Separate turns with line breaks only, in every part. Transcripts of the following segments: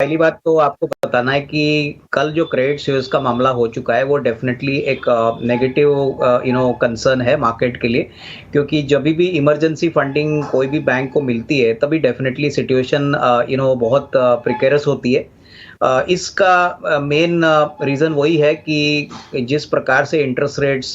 पहली बात तो आपको बताना है कि कल जो क्रेडिट स्विस का मामला हो चुका है वो डेफिनेटली एक नेगेटिव कंसर्न है मार्केट के लिए, क्योंकि जब भी इमरजेंसी फंडिंग कोई भी बैंक को मिलती है तभी डेफिनेटली सिचुएशन बहुत प्रिकेरस होती है। इसका मेन रीज़न वही है कि जिस प्रकार से इंटरेस्ट रेट्स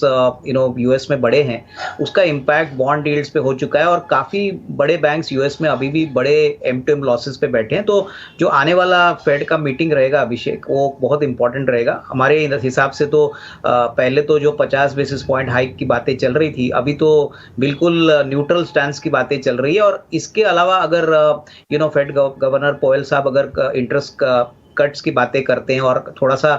यूएस में बढ़े हैं, उसका इम्पैक्ट बॉन्ड यील्ड्स पे हो चुका है और काफ़ी बड़े बैंक्स यूएस में अभी भी बड़े एम टू एम लॉसेस पे बैठे हैं। तो जो आने वाला फेड का मीटिंग रहेगा अभिषेक, वो बहुत इंपॉर्टेंट रहेगा हमारे हिसाब से। तो पहले तो जो 50 बेसिस पॉइंट हाइक की बातें चल रही थी, अभी तो बिल्कुल न्यूट्रल स्टैंस की बातें चल रही है। और इसके अलावा अगर फेड गवर्नर पोवेल साहब अगर इंटरेस्ट कट्स की बातें करते हैं और थोड़ा सा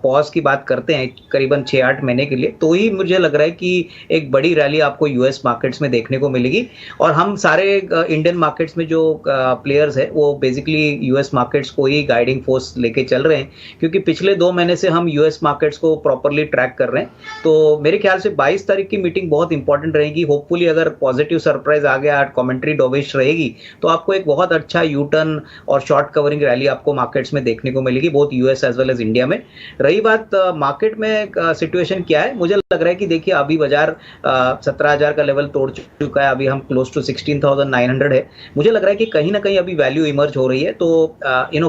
पॉज की बात करते हैं करीबन 6-8 महीने के लिए, तो ही मुझे लग रहा है कि एक बड़ी रैली आपको यूएस मार्केट्स में देखने को मिलेगी। और हम सारे इंडियन मार्केट्स में जो प्लेयर्स है वो बेसिकली यूएस मार्केट्स को ही गाइडिंग फोर्स लेके चल रहे हैं, क्योंकि पिछले 2 महीने से हम यूएस मार्केट्स को प्रॉपरली ट्रैक कर रहे हैं। तो मेरे ख्याल से 22 तारीख की मीटिंग बहुत इंपॉर्टेंट रहेगी। होपफुली अगर पॉजिटिव सरप्राइज आ गया, कमेंट्री डोविश रहेगी, तो आपको एक बहुत अच्छा यू टर्न और शॉर्ट कवरिंग रैली आपको मार्केट्स में देखने को मिलेगी, both US as well as India में। रही बात मार्केट में सिचुएशन क्या है, मुझे लग रहा है कि देखिए अभी बाजार 17,000 का लेवल तोड़ चुका है, अभी हम क्लोज टू 16,900 है। मुझे लग रहा है कि कहीं ना कहीं अभी वैल्यू इमर्ज हो रही है। तो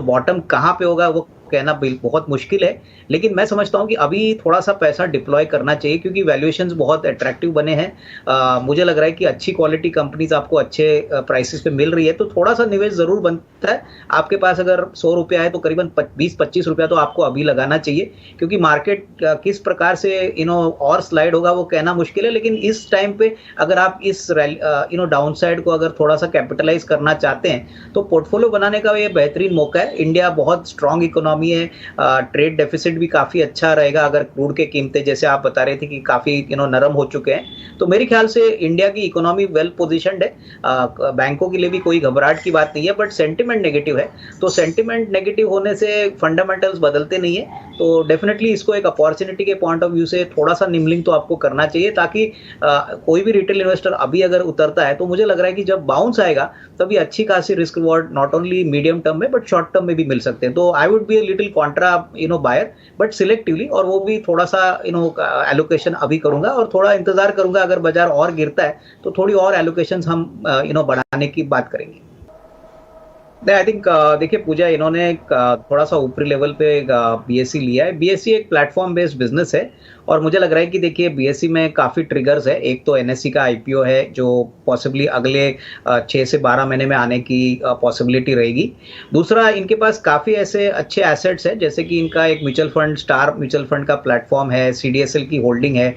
बॉटम कहाँ पे होगा वो कहना बहुत मुश्किल है, लेकिन मैं समझता हूं कि अभी थोड़ा सा पैसा डिप्लॉय करना चाहिए, क्योंकि वैल्यूएशंस बहुत अट्रैक्टिव बने हैं। मुझे लग रहा है कि अच्छी क्वालिटी कंपनीज आपको अच्छे प्राइसेस पे मिल रही है, तो थोड़ा सा निवेश जरूर बनता है। आपके पास अगर 100 रुपया है तो करीबन 20-25 रुपया तो आपको अभी लगाना चाहिए, क्योंकि मार्केट किस प्रकार से और स्लाइड होगा वो कहना मुश्किल है। लेकिन इस टाइम पे अगर आप इस डाउन साइड को अगर थोड़ा सा कैपिटलाइज करना चाहते हैं, तो पोर्टफोलियो बनाने का ये बेहतरीन मौका है। इंडिया बहुत स्ट्रांग इकोनॉमी है, ट्रेड डेफिसिट भी काफी अच्छा रहेगा अगर क्रूड के कीमतें जैसे आप बता रहे थे कि काफी नरम हो चुके हैं। तो मेरे ख्याल से इंडिया की इकोनॉमी वेल पोजीशनड है। बैंकों के लिए भी कोई घबराहट की बात नहीं है, बट सेंटिमेंट नेगेटिव है। तो सेंटिमेंट नेगेटिव होने से फंडामेंटल्स बदलते नहीं है। तो डेफिनेटली इसको एक अपॉर्चुनिटी के पॉइंट ऑफ व्यू से थोड़ा सा निमलिंग तो आपको करना चाहिए, ताकि कोई भी रिटेल इन्वेस्टर अभी अगर उतरता है तो मुझे लग रहा है कि जब बाउंस आएगा तभी अच्छी खासी risk reward not only medium term में बट शॉर्ट टर्म में भी मिल सकते हैं। तो I would be little contrarian, but selectively, और वो भी थोड़ा सा एलोकेशन अभी करूंगा और थोड़ा इंतजार करूंगा। अगर बाजार और गिरता है तो थोड़ी और एलोकेशन हम बढ़ाने की बात करेंगे। आई थिंक देखिए पूजा, इन्होंने थोड़ा सा ऊपरी लेवल पे बीएससी लिया है। बीएससी एक प्लेटफॉर्म बेस्ड बिजनेस है और मुझे लग रहा है कि देखिए बीएससी में काफ़ी ट्रिगर्स है। एक तो एनएससी का आईपीओ है जो पॉसिबली अगले 6 से 12 महीने में आने की पॉसिबिलिटी रहेगी। दूसरा, इनके पास काफ़ी ऐसे अच्छे एसेट्स हैं, जैसे कि इनका एक mutual fund, star mutual fund का प्लेटफॉर्म है, सीडीएसएल की होल्डिंग है।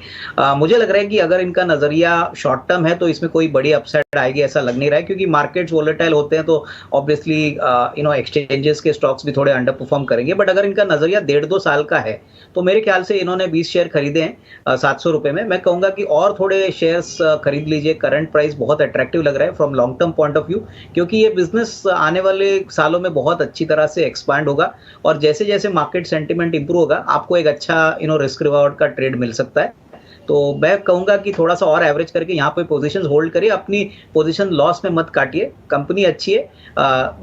मुझे लग रहा है कि अगर इनका नज़रिया शॉर्ट टर्म है तो इसमें कोई बड़ी अपसाइड आएगी ऐसा लग नहीं रहा है, क्योंकि मार्केट्स वोलेटाइल होते हैं तो ऑब्वियसली एक्सचेंजेस के स्टॉक्स भी थोड़े अंडर परफॉर्म करेंगे। बट अगर इनका नजरिया 1.5-2 साल का है तो मेरे ख्याल से इन्होंने 20 शेयर खरीदे हैं 700 रुपए में। मैं कहूंगा कि और थोड़े शेयर्स खरीद लीजिए। करंट प्राइस बहुत अट्रैक्टिव लग रहा है from long term point of view, क्योंकि ये बिजनेस आने वाले सालों में बहुत अच्छी तरह से एक्सपांड होगा और जैसे जैसे मार्केट सेंटिमेंट इंप्रूव होगा आपको एक अच्छा रिस्क रिवॉर्ड का ट्रेड मिल सकता है। तो मैं कहूंगा कि थोड़ा सा और एवरेज करके यहाँ पे पोजीशंस होल्ड करिए, अपनी पोजीशन लॉस में मत काटिए। कंपनी अच्छी है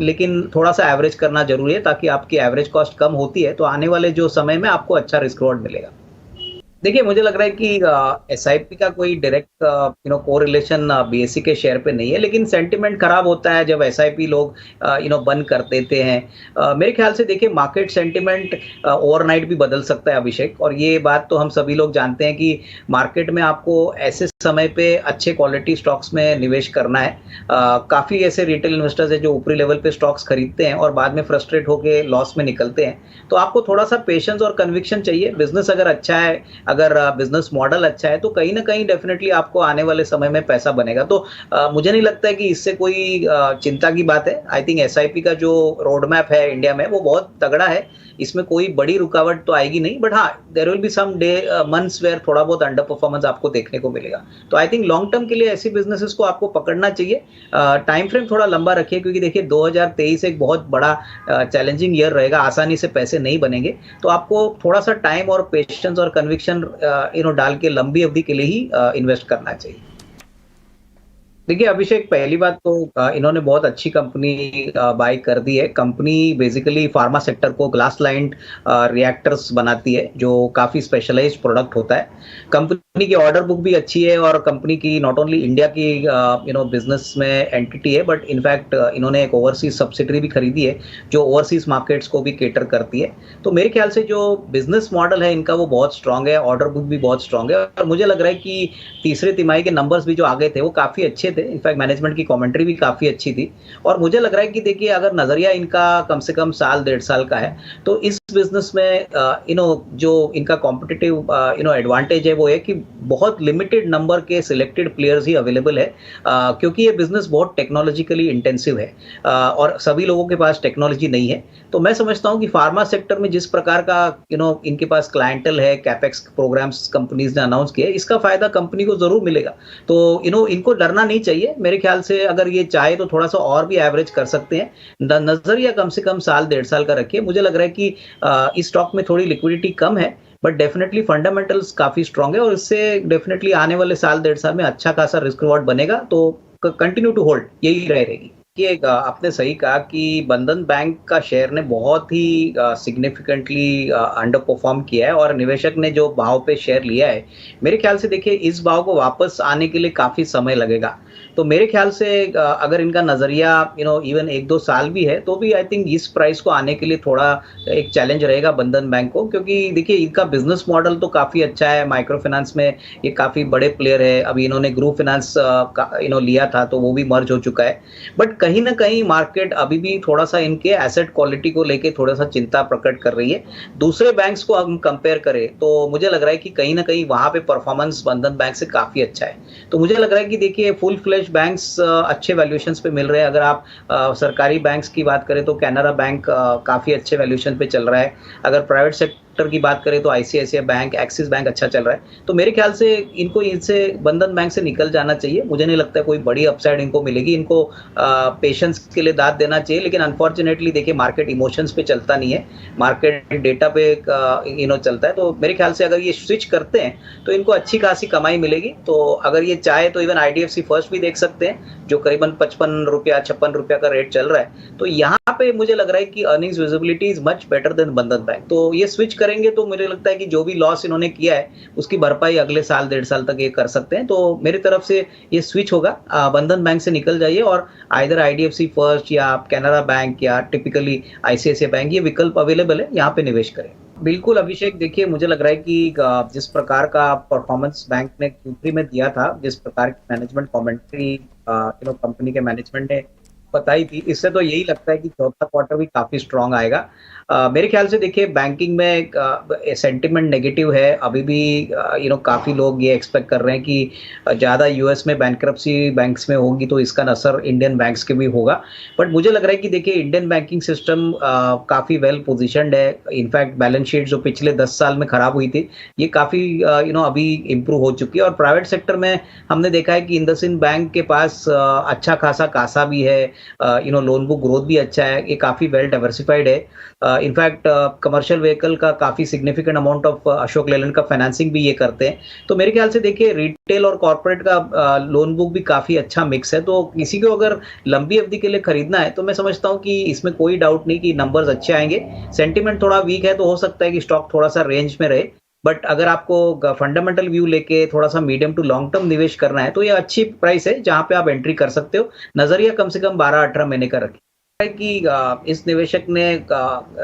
लेकिन थोड़ा सा एवरेज करना जरूरी है, ताकि आपकी एवरेज कॉस्ट कम होती है तो आने वाले जो समय में आपको अच्छा रिस्क रिवॉर्ड मिलेगा। देखिए मुझे लग रहा है कि एसआईपी का कोई डायरेक्ट कोरिलेशन बीएससी के शेयर पे नहीं है, लेकिन सेंटिमेंट खराब होता है जब एसआईपी लोग बंद कर देते हैं। मेरे ख्याल से देखिए मार्केट सेंटिमेंट ओवरनाइट भी बदल सकता है अभिषेक, और ये बात तो हम सभी लोग जानते हैं कि मार्केट में आपको ऐसे समय पे अच्छे क्वालिटी स्टॉक्स में निवेश करना है। काफ़ी ऐसे रिटेल इन्वेस्टर्स हैं जो ऊपरी लेवल पे स्टॉक्स खरीदते हैं और बाद में फ्रस्ट्रेट होकर लॉस में निकलते हैं। तो आपको थोड़ा सा पेशेंस और कन्विक्शन चाहिए। बिजनेस अगर अच्छा है, अगर बिजनेस मॉडल अच्छा है, तो कहीं ना कहीं डेफिनेटली आपको आने वाले समय में पैसा बनेगा। तो मुझे नहीं लगता है कि इससे कोई चिंता की बात है। आई थिंक एसआईपी का जो रोड मैप है इंडिया में वो बहुत तगड़ा है, इसमें कोई बड़ी रुकावट तो आएगी नहीं। बट हाँ, there will be some day months where थोड़ा बहुत अंडर परफॉर्मेंस आपको देखने को मिलेगा। तो आई थिंक लॉन्ग टर्म के लिए ऐसी बिजनेसेस को आपको पकड़ना चाहिए। टाइम फ्रेम थोड़ा लंबा रखिए, क्योंकि देखिए 2023 एक बहुत बड़ा चैलेंजिंग ईयर रहेगा, आसानी से पैसे नहीं बनेंगे। तो आपको थोड़ा सा टाइम और पेशेंस और कन्विक्शन डाल के लंबी अवधि के लिए ही इन्वेस्ट करना चाहिए। देखिए अभिषेक, पहली बात तो इन्होंने बहुत अच्छी कंपनी बाय कर दी है। कंपनी बेसिकली फार्मा सेक्टर को ग्लास लाइंड रिएक्टर्स बनाती है, जो काफी स्पेशलाइज्ड प्रोडक्ट होता है। कंपनी की ऑर्डर बुक भी अच्छी है और कंपनी की नॉट ओनली इंडिया की बिजनेस में एंटिटी है, बट इनफैक्ट इन्होंने एक ओवरसीज सब्सिडरी भी खरीदी है जो ओवरसीज मार्केट्स को भी केटर करती है। तो मेरे ख्याल से जो बिजनेस मॉडल है इनका वो बहुत स्ट्रांग है, ऑर्डर बुक भी बहुत स्ट्रांग है, और मुझे लग रहा है कि तीसरे तिमाही के नंबर्स भी जो आगे थे वो काफी अच्छे थे। इनफैक्ट मैनेजमेंट की कमेंट्री भी काफी अच्छी थी। और मुझे लग रहा है कि देखिए, अगर नजरिया इनका कम से कम साल 1.5 साल का है, तो इस बिजनेस में जो इनका कॉम्पिटिटिव एडवांटेज है वो है कि बहुत लिमिटेड नंबर के सिलेक्टेड प्लेयर्स ही अवेलेबल है, क्योंकि ये बिजनेस बहुत टेक्नोलॉजिकली इंटेंसिव है, और सभी लोगों के पास टेक्नोलॉजी नहीं है। तो मैं समझता हूँ कि फार्मा सेक्टर में जिस प्रकार का इनके पास क्लाइंटल है, कैपेक्स प्रोग्राम्स कंपनीज ने अनाउंस किए, इसका फायदा कंपनी को जरूर मिलेगा। तो इनको डरना नहीं चाहिए। मेरे ख्याल से अगर ये चाहे तो थोड़ा सा और भी एवरेज कर सकते हैं। नजरिया कम से कम साल 1.5 साल का रखिए। मुझे लग रहा है कि इस स्टॉक में थोड़ी लिक्विडिटी कम है, बट डेफिनेटली फंडामेंटल्स काफी स्ट्रांग है, और इससे डेफिनेटली आने वाले साल 1.5 साल में अच्छा खासा रिस्क रिवॉर्ड बनेगा। तो कंटिन्यू टू होल्ड, यही रहेगी। कि आपने सही कहा कि बंधन बैंक का शेयर ने बहुत ही सिग्निफिकेंटली अंडर परफॉर्म किया है, और निवेशक ने जो भाव पे शेयर लिया है, मेरे ख्याल से देखिए इस भाव को वापस आने के लिए काफी समय लगेगा। तो मेरे ख्याल से अगर इनका नजरिया इवन 1-2 साल भी है, तो भी आई थिंक इस प्राइस को आने के लिए थोड़ा एक चैलेंज रहेगा बंधन बैंक को, क्योंकि देखिए इनका बिजनेस मॉडल तो काफी अच्छा है। माइक्रो फाइनेंस में ये काफी बड़े प्लेयर है। अभी इन्होंने ग्रुप फाइनेंस लिया था, तो वो भी मर्ज हो चुका है। बट कहीं ना कहीं मार्केट अभी भी थोड़ा सा इनके एसेट क्वालिटी को लेके थोड़ा सा चिंता प्रकट कर रही है। दूसरे बैंक्स को हम कंपेयर करें तो मुझे लग रहा है कि कहीं ना कहीं वहां पे परफॉर्मेंस बंधन बैंक से काफी अच्छा है। तो मुझे लग रहा है कि देखिए फुल फ्लेज बैंक्स अच्छे वैल्यूएशंस पे मिल रहे हैं। अगर आप सरकारी बैंक्स की बात करें तो कैनरा बैंक काफी अच्छे वैल्यूएशन पे चल रहा है। अगर प्राइवेट सेक्टर की बात करें तो आईसीआईसीआई बैंक, एक्सिस बैंक अच्छा चल रहा है। तो मेरे ख्याल से इनको इनसे बंधन बैंक से निकल जाना चाहिए। मुझे नहीं लगता कोई बड़ी अपसाइड इनको मिलेगी। इनको पेशेंस के लिए दाद देना चाहिए, लेकिन अनफॉर्चुनेटली देखिए मार्केट इमोशंस पे चलता नहीं है, मार्केट डेटा पे चलता है। तो मेरे ख्याल से अगर ये स्विच करते हैं तो इनको अच्छी खासी कमाई मिलेगी। तो अगर ये चाहे तो इवन आईडीएफसी फर्स्ट भी देख सकते हैं, जो करीबन 55 रुपया 56 रुपया का रेट चल रहा है। तो यहाँ पे मुझे लग रहा है कि earnings visibility is much better than बंधन बैंक। तो ये स्विच करेंगे तो मुझे लगता है कि जो भी लॉस इन्होंने किया है उसकी भरपाई अगले साल 1.5 साल तक ये कर सकते हैं। तो मेरी तरफ से ये स्विच होगा, बंधन बैंक से निकल जाइए और आइदर आईडीएफसी फर्स्ट या कैनरा बैंक या टिपिकली आईसीआईसीआई बैंक, ये विकल्प अवेलेबल है, यहाँ पे निवेश करें। बिल्कुल अभिषेक, देखिए मुझे लग रहा है कि जिस प्रकार का परफॉर्मेंस बैंक ने Q3 में दिया था, जिस प्रकार की मैनेजमेंट कमेंट्री कंपनी के मैनेजमेंट ने बताई थी, इससे तो यही लगता है कि चौथा क्वार्टर भी काफी स्ट्रांग आएगा। मेरे ख्याल से देखिए बैंकिंग में सेंटिमेंट नेगेटिव है अभी भी। काफी लोग ये एक्सपेक्ट कर रहे हैं कि ज्यादा यूएस में बैंकरप्सी बैंक्स में होगी तो इसका असर इंडियन बैंक्स के भी होगा। बट मुझे लग रहा है कि देखिए इंडियन बैंकिंग सिस्टम काफी वेल पोजिशनड है। इनफैक्ट बैलेंस शीट जो पिछले 10 साल में खराब हुई थी, ये काफी अभी इम्प्रूव हो चुकी है। और प्राइवेट सेक्टर में हमने देखा है कि इंडसइंड बैंक के पास अच्छा खासा कासा भी है, लोन बुक ग्रोथ भी अच्छा है, ये काफी वेल डाइवर्सिफाइड है। इनफैक्ट कमर्शियल व्हीकल का काफी significant amount of Ashok Leyland का फाइनेंसिंग भी ये करते हैं। तो मेरे ख्याल से देखिए रिटेल और कॉर्पोरेट का लोन बुक भी काफी अच्छा मिक्स है। तो किसी को अगर लंबी अवधि के लिए खरीदना है तो मैं समझता हूँ कि इसमें कोई डाउट नहीं कि नंबर्स अच्छे आएंगे। सेंटिमेंट थोड़ा वीक है तो हो सकता है कि स्टॉक थोड़ा सा रेंज में रहे, बट अगर आपको फंडामेंटल व्यू लेके थोड़ा सा मीडियम टू लॉन्ग टर्म निवेश करना है तो ये अच्छी प्राइस है जहां पे आप एंट्री कर सकते हो। नजरिया कम से कम 12-18 महीने का रखें। कि इस निवेशक ने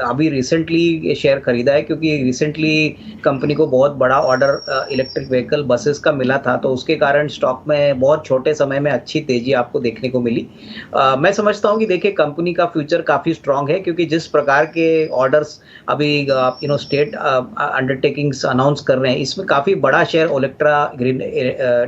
अभी रिसेंटली ये शेयर खरीदा है, क्योंकि रिसेंटली कंपनी को बहुत बड़ा ऑर्डर इलेक्ट्रिक व्हीकल बसेस का मिला था, तो उसके कारण स्टॉक में बहुत छोटे समय में अच्छी तेजी आपको देखने को मिली। मैं समझता हूं कि देखिए कंपनी का फ्यूचर काफी स्ट्रांग है, क्योंकि जिस प्रकार के ऑर्डर्स अभी स्टेट अंडरटेकिंग्स अनाउंस कर रहे हैं, इसमें काफी बड़ा शेयर ओलेक्ट्रा ग्रीन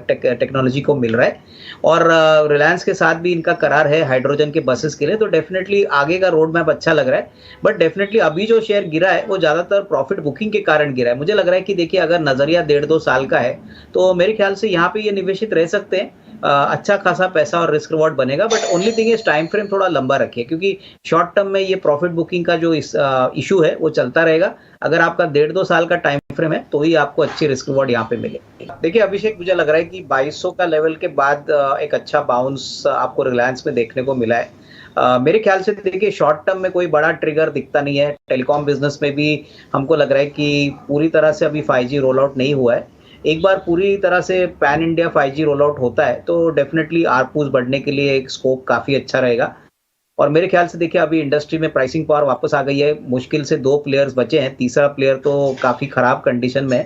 टेक्नोलॉजी को मिल रहा है। और रिलायंस के साथ भी इनका करार है हाइड्रोजन के बसेस के लिए। तो डेफिनेटली डेफिनेटली आगे का रोड मैप अच्छा लग रहा है। बट डेफिनेटली अभी जो शेयर गिरा है वो ज़्यादातर प्रॉफिट बुकिंग के कारण गिरा है। मुझे लग रहा है कि देखिए अगर नज़रिया 1.5-2 साल का है, तो मेरे ख्याल से यहाँ पे ये निवेशित रह सकते हैं। अच्छा खासा पैसा और रिस्क रिवॉर्ड बनेगा, but only thing is time frame थोड़ा लंबा रखिए, क्योंकि शॉर्ट टर्म में ये प्रॉफिट बुकिंग का जो इश्यू है वो चलता रहेगा। अगर आपका 1.5-2 साल का टाइम फ्रेम है तो ही आपको अच्छी रिस्क रिवॉर्ड यहाँ पे मिलेगी। देखिए अभिषेक, मुझे लग रहा है कि 2200 का लेवल के बाद एक अच्छा बाउंस आपको रिलायंस में देखने को मिला है। मेरे ख्याल से देखिए शॉर्ट टर्म में कोई बड़ा ट्रिगर दिखता नहीं है। टेलीकॉम बिजनेस में भी हमको लग रहा है कि पूरी तरह से अभी 5G रोल आउट नहीं हुआ है। एक बार पूरी तरह से pan India 5G roll out होता है तो डेफिनेटली आरपूस बढ़ने के लिए एक स्कोप काफ़ी अच्छा रहेगा। और मेरे ख्याल से देखिए अभी इंडस्ट्री में प्राइसिंग पावर वापस आ गई है। मुश्किल से 2 प्लेयर्स बचे हैं, तीसरा प्लेयर तो काफ़ी खराब कंडीशन में है।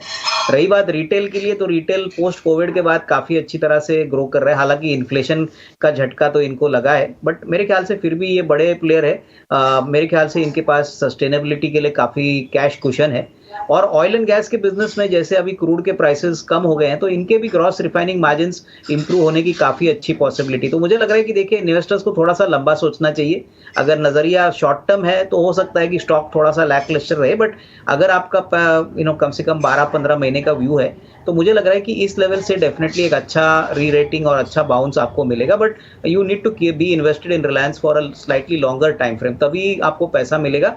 रही बात रिटेल की लिए, तो रिटेल पोस्ट कोविड के बाद काफ़ी अच्छी तरह से ग्रो कर रहा है। हालांकि इन्फ्लेशन का झटका तो इनको लगा है, बट मेरे ख्याल से फिर भी ये बड़े प्लेयर है। मेरे ख्याल से इनके पास सस्टेनेबिलिटी के लिए काफ़ी कैश कुशन है। और ऑयल एंड गैस के बिजनेस में जैसे अभी क्रूड के प्राइसेस कम हो गए हैं, तो इनके भी ग्रॉस रिफाइनिंग मार्जिन्स इंप्रूव होने की काफ़ी अच्छी पॉसिबिलिटी। तो मुझे लग रहा है कि देखिए इन्वेस्टर्स को थोड़ा सा लंबा सोचना चाहिए। अगर नज़रिया शॉर्ट टर्म है तो हो सकता है कि स्टॉक थोड़ा सा लैकलस्टर रहे, बट अगर आपका कम से कम 12-15 महीने का व्यू है, तो मुझे लग रहा है कि इस लेवल से डेफिनेटली एक अच्छा री रेटिंग और अच्छा बाउंस आपको मिलेगा। But you need to be invested in Reliance for a slightly longer time frame, तभी आपको पैसा मिलेगा।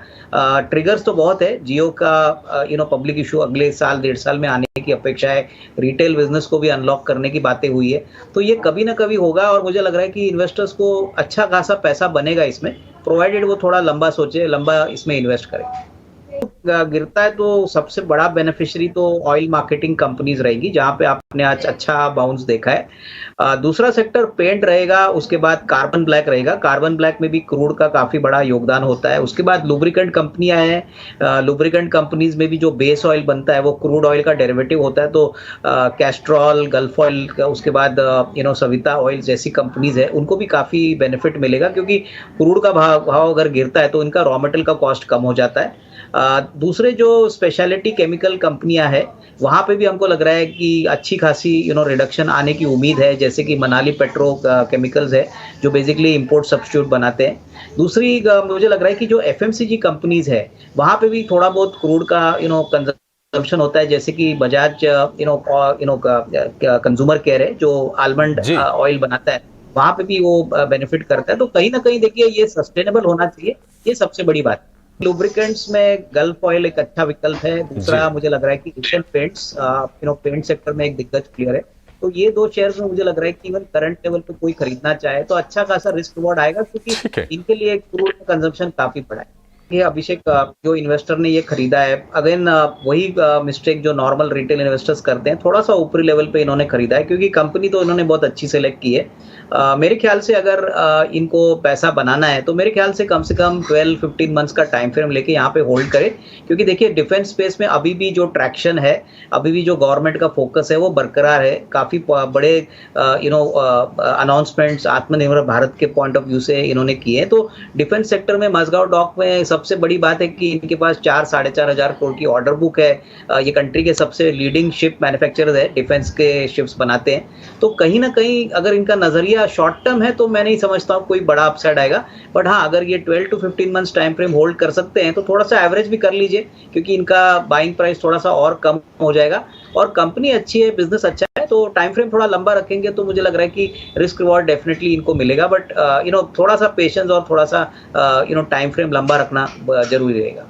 ट्रिगर्स तो बहुत है। जियो का पब्लिक इशू अगले साल 1.5 साल में आने की अपेक्षा है। रिटेल बिजनेस को भी अनलॉक करने की बातें हुई है, तो ये कभी ना कभी होगा। और मुझे लग रहा है कि इन्वेस्टर्स को अच्छा खासा पैसा बनेगा इसमें, प्रोवाइडेड वो थोड़ा लंबा सोचे, लंबा इसमें इन्वेस्ट करें। गिरता है तो सबसे बड़ा बेनिफिशियरी तो ऑयल मार्केटिंग कंपनीज रहेगी, जहां पे आपने आज अच्छा बाउंस देखा है। दूसरा सेक्टर पेंट रहेगा, उसके बाद कार्बन ब्लैक रहेगा। कार्बन ब्लैक में भी क्रूड का काफी बड़ा योगदान होता है। उसके बाद लुब्रिकेंट कंपनियां हैं। लुब्रिकेंट कंपनीज में भी जो बेस ऑयल बनता है वो क्रूड ऑयल का डेरिवेटिव होता है। तो कैस्ट्रॉल, गल्फ ऑयल, उसके बाद सविता ऑयल जैसी कंपनीज है, उनको भी काफी बेनिफिट मिलेगा, क्योंकि क्रूड का भाव अगर गिरता है तो इनका रॉ मटेरियल का कॉस्ट कम हो जाता है। दूसरे जो स्पेशलिटी केमिकल कंपनियां हैं, वहां पे भी हमको लग रहा है कि अच्छी खासी रिडक्शन आने की उम्मीद है, जैसे कि मनाली पेट्रो केमिकल्स है जो बेसिकली इंपोर्ट सब्स्टिट्यूट बनाते हैं। दूसरी मुझे लग रहा है कि जो एफएमसीजी कंपनीज है, वहां पे भी थोड़ा बहुत क्रूड का कंजम्पशन होता है, जैसे कि बजाज कंज्यूमर केयर है जो आलमंड
जी।
ऑयल बनाता है, वहां पे भी वो बेनिफिट करता है। तो कहीं ना कहीं देखिए ये सस्टेनेबल होना चाहिए, ये सबसे बड़ी बात है। लुब्रिकेंट्स में गल्फ ऑयल एक अच्छा विकल्प है।
जी।
दूसरा मुझे लग रहा है कि एशियन पेंट्स पेंट सेक्टर में एक दिग्गज प्लेयर है। तो ये 2 शेयर्स में मुझे लग रहा है कि इवन करंट लेवल पे कोई खरीदना चाहे तो अच्छा खासा रिस्क रिवॉर्ड आएगा, क्योंकि
ठीक है।
इनके लिए क्रूड कंजम्पशन काफी बड़ा है। ये अभिषेक, जो इन्वेस्टर ने ये खरीदा है, अगेन वही मिस्टेक जो नॉर्मल रिटेल इन्वेस्टर्स करते हैं, थोड़ा सा ऊपरी लेवल पे इन्होंने खरीदा है, क्योंकि कंपनी तो इन्होंने बहुत अच्छी सेलेक्ट की है। मेरे ख्याल से अगर इनको पैसा बनाना है तो मेरे ख्याल से कम 12-15 मंथ्स का टाइम फ्रेम लेके यहाँ पे होल्ड करें, क्योंकि देखिए डिफेंस स्पेस में अभी भी जो ट्रैक्शन है, अभी भी जो गवर्नमेंट का फोकस है वो बरकरार है। काफ़ी बड़े अनाउंसमेंट्स आत्मनिर्भर भारत के पॉइंट ऑफ व्यू से इन्होंने किए हैं। तो डिफेंस सेक्टर में मजगांव डॉक में सबसे बड़ी बात है कि इनके पास 4-4.5 हजार करोड़ की ऑर्डर बुक है। ये कंट्री के सबसे लीडिंग शिप मैन्युफैक्चरर्स है, डिफेंस के शिप्स बनाते हैं। तो कहीं ना कहीं अगर इनका नजरिया शॉर्ट टर्म है तो मैं नहीं समझता हूँ कोई बड़ा अपसाइड आएगा। बट हाँ, अगर ये 12-15 मंथ्स टाइम फ्रेम होल्ड कर सकते हैं तो थोड़ा सा एवरेज भी कर लीजिए, क्योंकि इनका बाइंग प्राइस थोड़ा सा और कम हो जाएगा। और कंपनी अच्छी है, बिजनेस अच्छा है, तो टाइम फ्रेम थोड़ा लंबा रखेंगे तो मुझे लग रहा है कि रिस्क रिवॉर्ड डेफिनेटली इनको मिलेगा। बट थोड़ा सा पेशेंस और थोड़ा सा टाइम फ्रेम लंबा रखना जरूरी रहेगा।